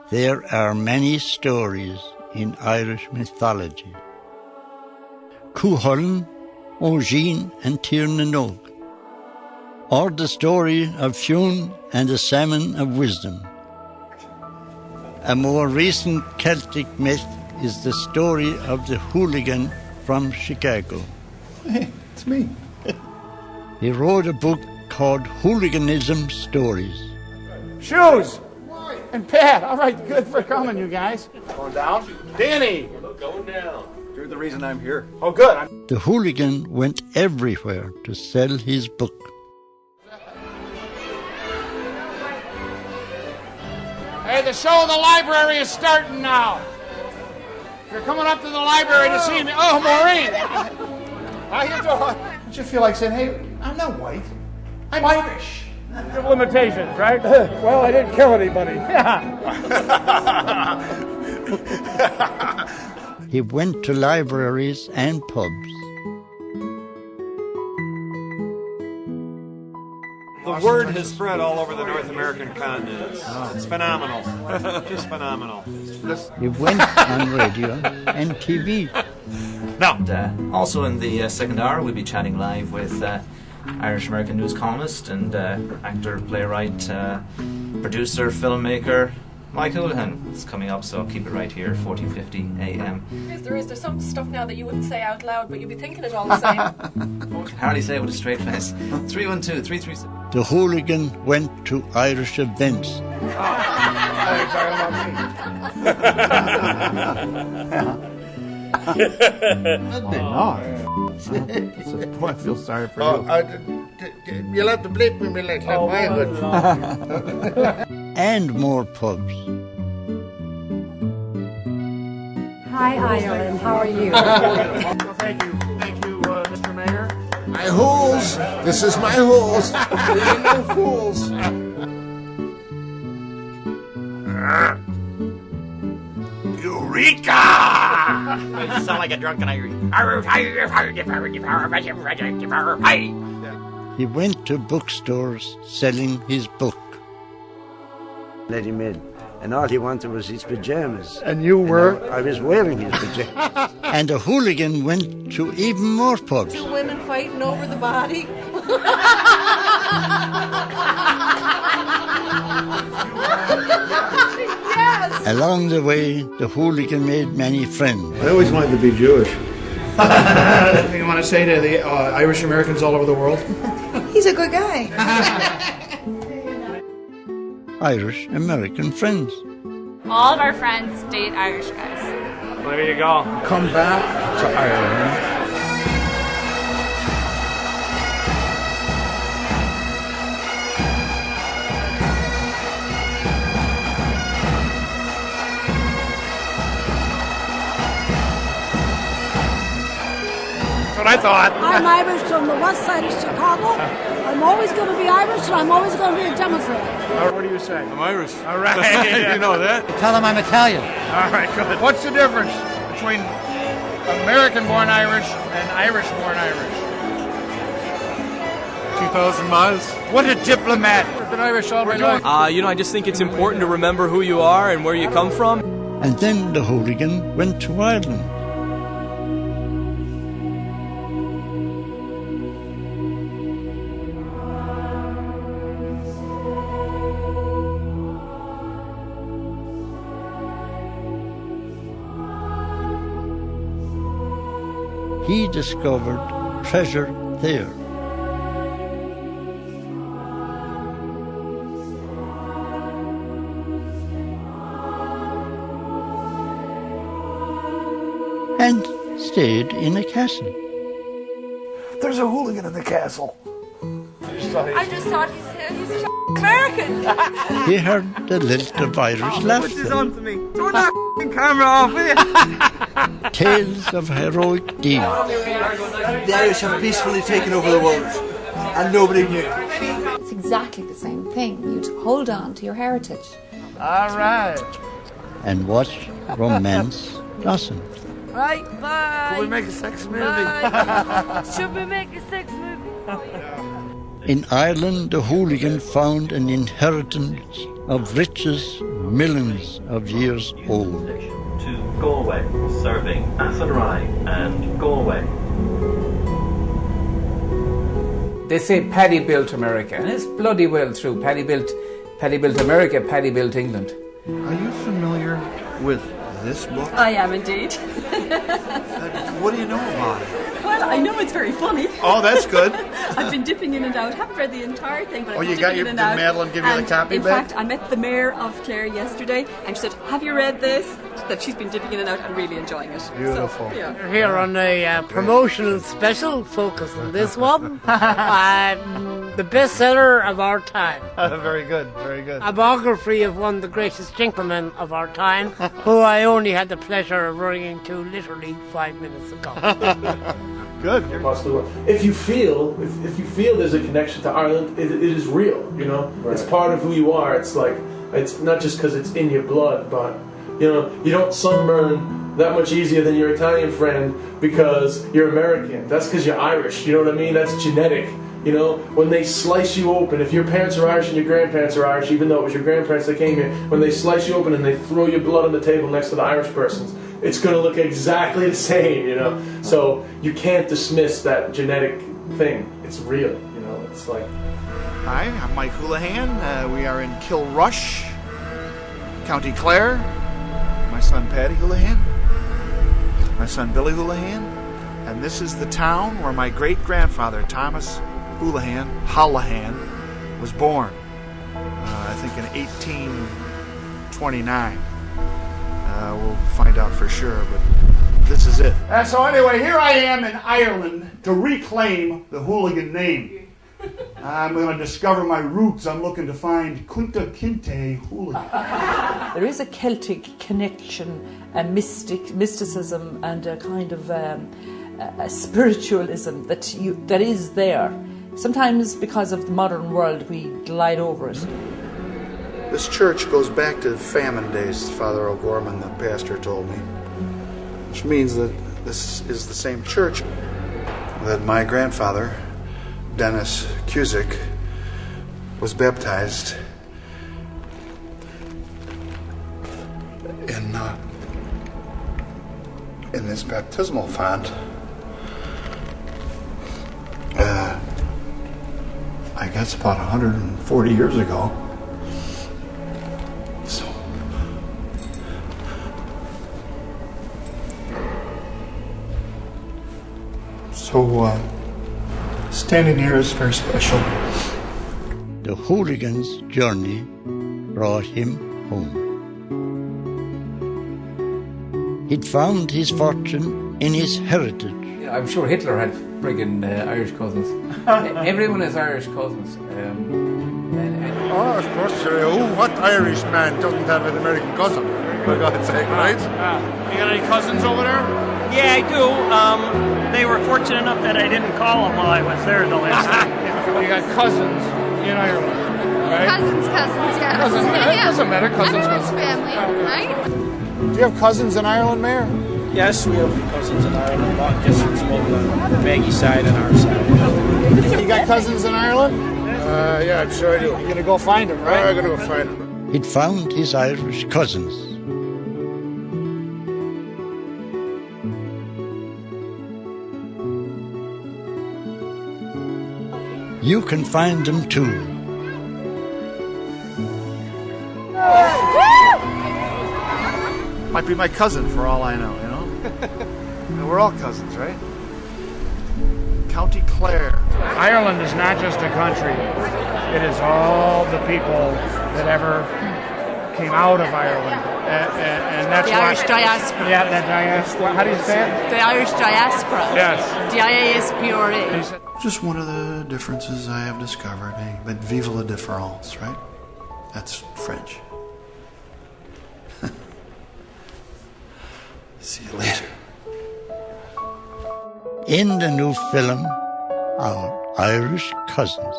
There are many stories in Irish mythology. Cuchulainn, Oisin and Tír na nÓg, or the story of Fionn and the Salmon of Wisdom. A more recent Celtic myth is the story of the hooligan from Chicago. Hey, it's me. He wrote a book called Hooliganism Stories. Shoes! And Pat, all right, good for coming, you guys. Going down? Danny! Going down. You're the reason I'm here. Oh, good. The hooligan went everywhere to sell his book. Hey, the show in the library is starting now. If you're coming up to the library to see me... Oh, Maureen! How you doing? Don't you feel like saying, hey, I'm not white. I'm Irish. You have limitations, right? Well, I didn't kill anybody. Yeah. He went to libraries and pubs. The word has spread all over the North American continent. It's phenomenal. Just phenomenal. He went on radio and TV. And, also in the second hour, we'll be chatting live with Irish-American news columnist and actor, playwright, producer, filmmaker, Mike Houlihan. It's coming up, so keep it right here, 14:50 a.m. There's some stuff now that you wouldn't say out loud, but you'd be thinking it all the same. I can hardly say it with a straight face. 312-336. The hooligan went to Irish events. I feel sorry for you. You'll have to bleep me like my hood. And more pubs. Hi, Ireland. How are you? Thank you, Mr. Mayor. My holes. This is my holes. There ain't no fools. Eureka! You sound like a drunken Irish. He went to bookstores selling his book. Let him in. And all he wanted was his pajamas. And you were? I was wearing his pajamas. And the hooligan went to even more pubs. Two women fighting over the body. Yes! Along the way, the hooligan made many friends. I always wanted to be Jewish. Anything you want to say to the Irish Americans all over the world? He's a good guy. Irish American friends. All of our friends date Irish guys. Well, there you go. Come back to Ireland. That's what I thought. I'm Irish from the west side of Chicago. I'm always going to be Irish, and I'm always going to be a Democrat. What do you say? I'm Irish. All right. You know that? Tell them I'm Italian. All right, good. What's the difference between American-born Irish and Irish-born Irish? 2,000 miles. What a diplomat! I've been Irish all my life. I just think it's important to remember who you are and where you come from. And then the hooligan went to Ireland. He discovered treasure there. And stayed in a castle. There's a hooligan in the castle. I just thought he's a American. He heard the lilt of Irish laughter. on to me. Turn that camera off, will you? Tales of heroic deeds. The Irish have peacefully taken over the world, and nobody knew. It's exactly the same thing. You'd hold on to your heritage. All right. And watch romance blossom. Right, bye. Can we make a sex movie? Bye. Should we make a sex movie? In Ireland, the hooligan found an inheritance of riches millions of years old. To Galway, serving Athenry and Galway. They say Paddy built America, and it's bloody well true. Paddy built America, Paddy built England. Are you familiar with this book? I am indeed. What do you know about it? Well, I know it's very funny. Oh, that's good. I've been dipping in and out. Haven't read the entire thing, but I've been you got dipping your in did and out. Madeline give you the copy in back? fact, I met the mayor of Clare yesterday, and she said, "Have you read this?" That she's been dipping in and out and really enjoying it. Beautiful. So, yeah. We're here on a promotional special, focus on this one. The bestseller of our time. Very good, very good. A biography of one of the greatest gentlemen of our time, who I only had the pleasure of running into literally 5 minutes ago. Good. If you feel there's a connection to Ireland, it is real. You know, it's part of who you are. It's like it's not just because it's in your blood, but you know, you don't sunburn that much easier than your Italian friend because you're American. That's because you're Irish. You know what I mean? That's genetic. You know, when they slice you open, if your parents are Irish and your grandparents are Irish, even though it was your grandparents that came here, when they slice you open and they throw your blood on the table next to the Irish person's, it's going to look exactly the same, you know. So you can't dismiss that genetic thing. It's real, you know. It's like... Hi, I'm Mike Houlihan. We are in Kilrush, County Clare. My son Paddy Houlihan, my son Billy Houlihan, and this is the town where my great-grandfather Thomas Houlihan was born, I think in 1829. We'll find out for sure, but this is it. So anyway, here I am in Ireland to reclaim the hooligan name. I'm going to discover my roots. I'm looking to find Quinta Kinte hooligan. There is a Celtic connection, a mysticism, and a kind of a spiritualism that is there. Sometimes because of the modern world we glide over it. This church goes back to famine days, Father O'Gorman, the pastor, told me. Which means that this is the same church that my grandfather, Dennis Cusick, was baptized in this baptismal font. I guess about 140 years ago. So, standing here is very special. The hooligan's journey brought him home. He'd found his fortune in his heritage. I'm sure Hitler had friggin' Irish cousins. Everyone has Irish cousins. Of course, what Irish man doesn't have an American cousin? For God's sake, right? You got any cousins over there? Yeah, I do. They were fortunate enough that I didn't call them while I was there the last time. You got cousins in Ireland, right? Cousins, yes. Cousins, it doesn't matter, cousins. Family, right? Do you have cousins in Ireland, Mayor? Yes, we have cousins in Ireland, long distance, both on Maggie's side and our side. You got cousins in Ireland? Yeah, I'm sure I do. You're gonna go find them, right? I'm gonna go find them. He'd found his Irish cousins. You can find them too. Might be my cousin for all I know, you know? And we're all cousins, right? County Clare. Ireland is not just a country. It is all the people that ever came out of Ireland. And that's the Irish diaspora. Yeah, the diaspora. How do you say it? The Irish diaspora. Yes. DIASPORA. Just one of the differences I have discovered, but vive la différence, right? That's French. See you later. In the new film, Our Irish Cousins.